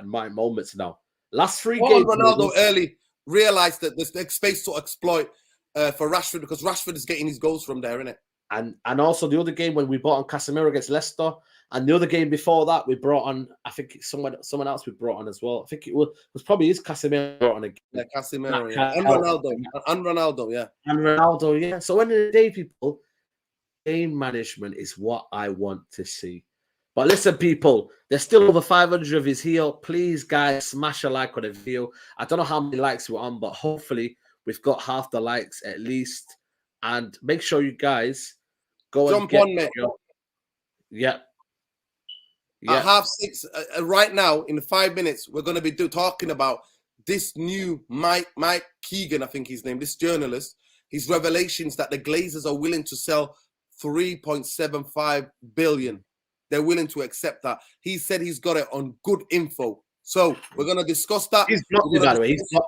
moments now. Last three games, Ronaldo early realized that there's space to exploit for Rashford, because Rashford is getting his goals from there, isn't it? And also the other game when we brought on Casemiro against Leicester, and the other game before that we brought on, I think someone else we brought on as well. I think it was probably Casemiro brought on again. Yeah, Casemiro, and Ronaldo, yeah. And Ronaldo, yeah. So end of the day, people, game management is what I want to see. But listen, people, there's still over 500 of us here. Please, guys, smash a like on the video. I don't know how many likes we're on, but hopefully we've got half the likes at least. And make sure you guys go jump on, mate. Yeah. At 6:30, right now, in 5 minutes, we're going to be talking about this new Mike Keegan, I think his name, this journalist, his revelations that the Glazers are willing to sell 3.75 billion. They're willing to accept that. He said he's got it on good info. So we're going to discuss that. He's blocked me,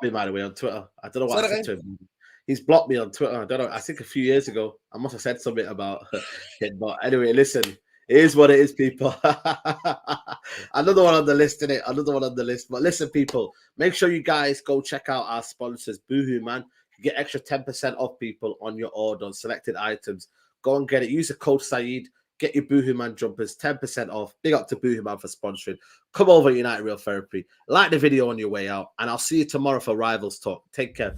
by the way, on Twitter. I don't know what I said to him. He's blocked me on Twitter. I don't know. I think a few years ago, I must have said something about it. But anyway, listen, it is what it is, people. Another one on the list, innit? Another one on the list. But listen, people, make sure you guys go check out our sponsors, Boohoo, man. You get extra 10% off, people, on your order on selected items. Go and get it. Use the code Saeed. Get your Boohoo Man jumpers, 10% off. Big up to Boohoo Man for sponsoring. Come over United Real Therapy. Like the video on your way out. And I'll see you tomorrow for Rivals Talk. Take care.